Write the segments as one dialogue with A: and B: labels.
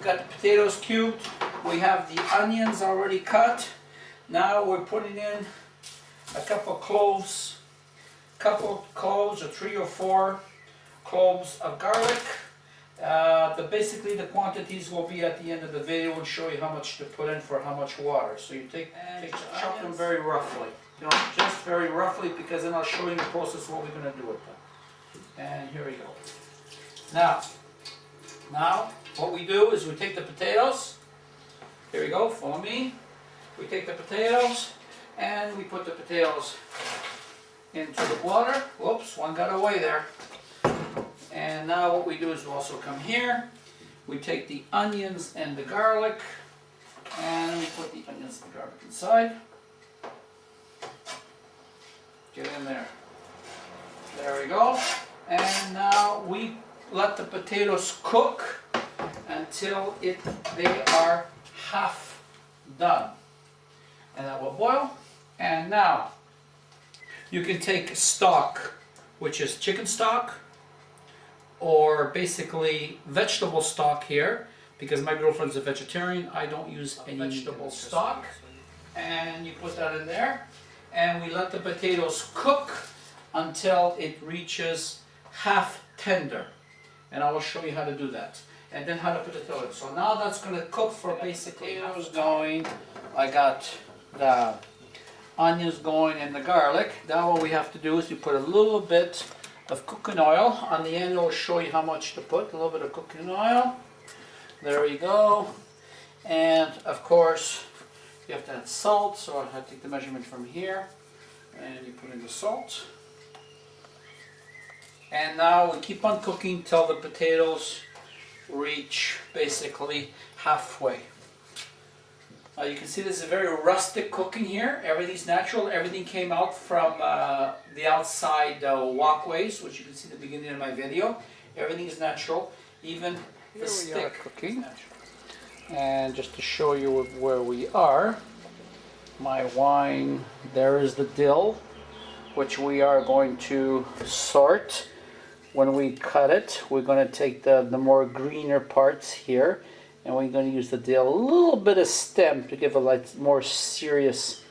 A: got the potatoes cubed. We have the onions already cut. Now we're putting in a couple cloves or 3 or 4 cloves of garlic. Basically the quantities will be at the end of the video and show you how much to put in for how much water. So you chop them very roughly. You know, just very roughly, because then I'll show you the process what we're going to do with them. And here we go. Now what we do is we take the potatoes. Here we go, follow me. We take the potatoes and we put the potatoes into the water. Whoops, one got away there. And now what we do is we also come here. We take the onions and the garlic and we put the onions and the garlic inside. Get in there. There we go. And now we let the potatoes cook until they are half done. And that will boil. And now you can take stock, which is chicken stock, or basically vegetable stock here, because my girlfriend's a vegetarian. I don't use any vegetable stock. And you put that in there, and we let the potatoes cook until it reaches half tender. And I will show you how to do that, and then how to put it in. So now that's going to cook for basically potatoes going. I got the onions going and the garlic. Now what we have to do is you put a little bit of cooking oil. On the end I'll show you how much to put. A little bit of cooking oil. There we go. And of course you have to add salt, so I have to take the measurement from here and you put in the salt. And now we keep on cooking till the potatoes reach basically halfway. You can see this is a very rustic cooking here. Everything's natural. Everything came out from the outside walkways, which you can see at the beginning of my video. Everything is natural, even the stick cooking. And just to show you where we are, my wine, there is the dill, which we are going to sort. When we cut it, we're going to take the more greener parts here, and we're going to use the dill, a little bit of stem to give a like more serious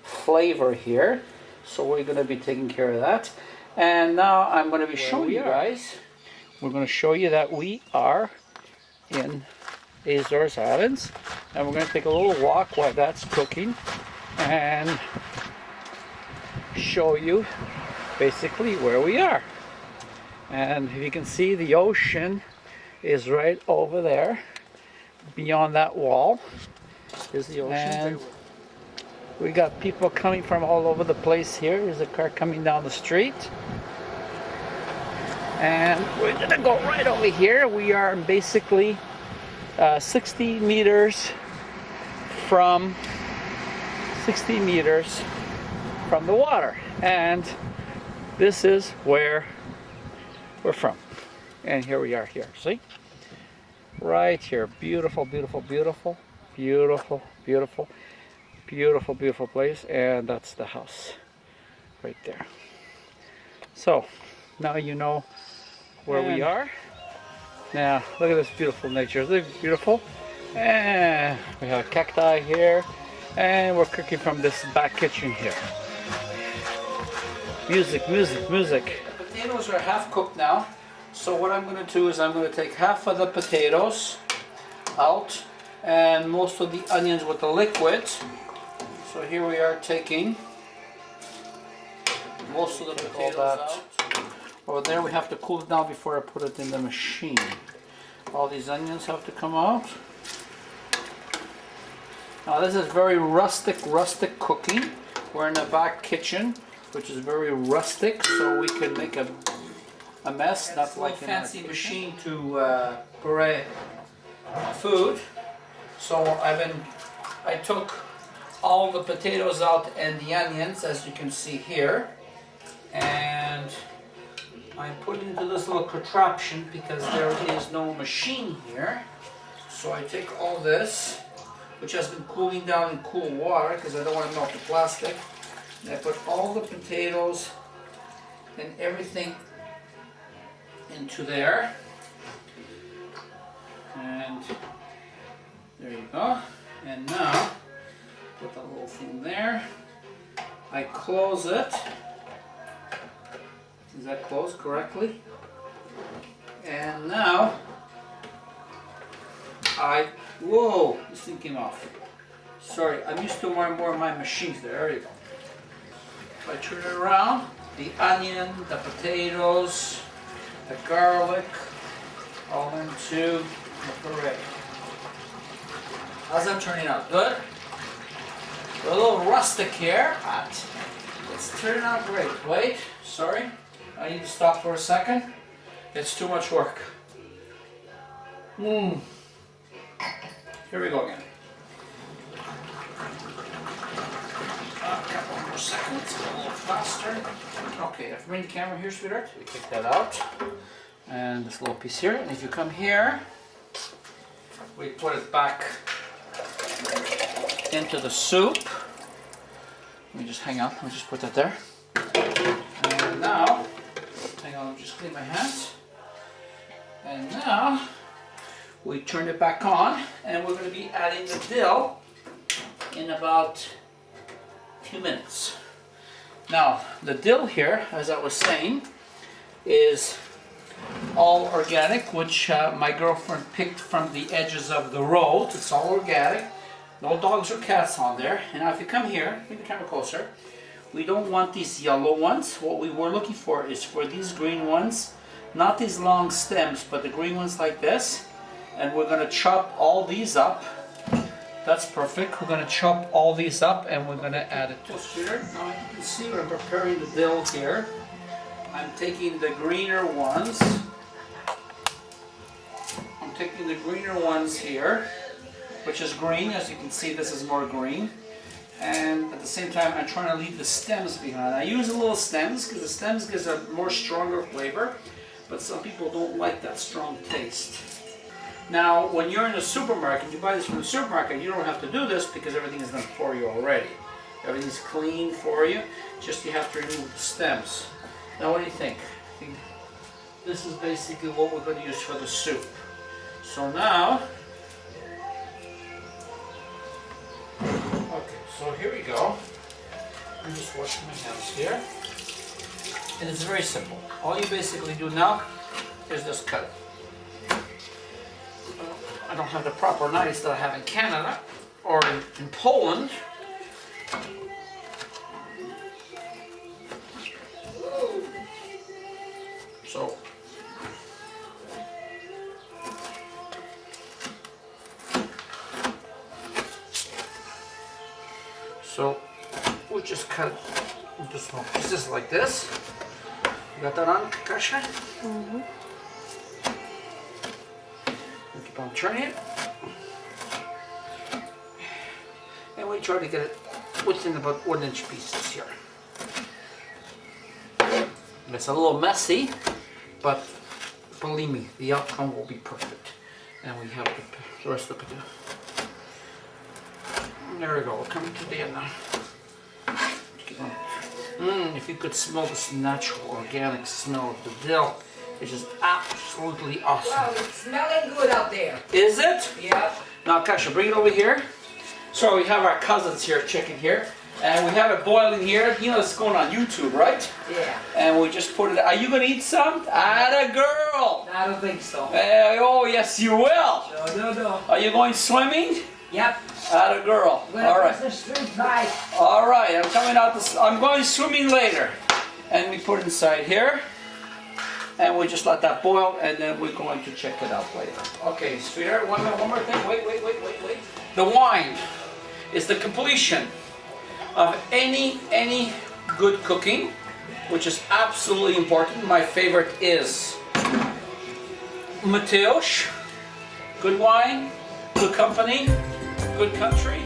A: flavor here. So we're going to be taking care of that. And now I'm going to be showing you guys. We're going to show you that we are in Azores Islands, and we're going to take a little walk while that's cooking and show you basically where we are. And if you can see, the ocean is right over there. Beyond that wall is the ocean. And we got people coming from all over the place here. There's a car coming down the street. And we're gonna go right over here. We are basically 60 meters from the water. And this is where we're from. And here we are here, see? Right here. Beautiful, beautiful, beautiful, beautiful, beautiful, beautiful, beautiful place. And that's the house right there. So now you know where we are. Now look at this beautiful nature. Isn't it beautiful? And we have cacti here, and we're cooking from this back kitchen here. Music, music, music. The potatoes are half cooked now. So what I'm going to do is I'm going to take half of the potatoes out and most of the onions with the liquid. So here we are taking most of the potatoes out. Over there we have to cool it down before I put it in the machine. All these onions have to come out. Now this is very rustic cooking. We're in the back kitchen, which is very rustic, so we can make a mess, not like a fancy machine to puree food. So I took all the potatoes out and the onions, as you can see here, and I put it into this little contraption because there is no machine here. So I take all this, which has been cooling down in cool water because I don't want to melt the plastic, and I put all the potatoes and everything into there, and There you go. And now, put the little thing there. I close it. Is that closed correctly? And now, whoa, this thing came off. Sorry, I'm used to more and more of my machines. There you go. If I turn it around, the onion, the potatoes, the garlic, all into the puree. How's that turning out? Good? A little rustic here, but it's turning out great. Wait, sorry, I need to stop for a second. It's too much work. Here we go again. A couple more seconds, a little faster. Okay, I've bring the camera here, sweetheart. We take that out. And this little piece here. And if you come here, we put it back into the soup. Let me just hang on, let me just put that there. And now, hang on, let me just clean my hands. And now, we turn it back on, and we're going to be adding the dill in about 2 minutes. Now, the dill here, as I was saying, is all organic, which my girlfriend picked from the edges of the road. It's all organic. No dogs or cats on there. And now if you come here, bring the camera closer, we don't want these yellow ones. What we were looking for is for these green ones, not these long stems, but the green ones like this. And we're going to chop all these up. That's perfect. We're going to chop all these up and we're going to add it to here. Now you can see we're preparing the dill here. I'm taking the greener ones. I'm taking the greener ones here, which is green. As you can see, this is more green. And at the same time, I'm trying to leave the stems behind. I use a little stems because the stems gives a more stronger flavor, but some people don't like that strong taste. Now, when you're in the supermarket, you buy this from the supermarket, you don't have to do this because everything is done for you already. Everything's clean for you, just you have to remove the stems. Now, what do you think? I think this is basically what we're going to use for the soup. So now, okay, so here we go. I'm just washing my hands here. And it's very simple. All you basically do now is just cut it. I don't have the proper knives that I have in Canada or in Poland. So we just cut into small pieces like this. You got that on, Kasha? Mm-hmm. Keep on turning it. And we try to get it within about 1-inch pieces here. It's a little messy, but believe me, the outcome will be perfect. And we have the rest of the potato. There we go, we're coming to the end now. If you could smell this natural, organic smell of the dill, it's just absolutely awesome.
B: Wow, it's smelling good out there.
A: Is it?
B: Yeah.
A: Now, Kasha, bring it over here. So we have our cousins here, chicken here, and we have it boiling here. You know, it's going on YouTube, right?
B: Yeah.
A: And we just put it. Are you going to eat some? Atta girl.
B: I don't think so.
A: Oh, yes, you will.
B: No.
A: Are you going swimming?
B: Yep.
A: Atta girl. All right.
B: The street bike.
A: All right. I'm coming out. I'm going swimming later, and we put it inside here. And we just let that boil, and then we're going to check it out later. Okay, sweetheart, one more thing. Wait. The wine is the completion of any good cooking, which is absolutely important. My favorite is Mateusz. Good wine, good company, good country.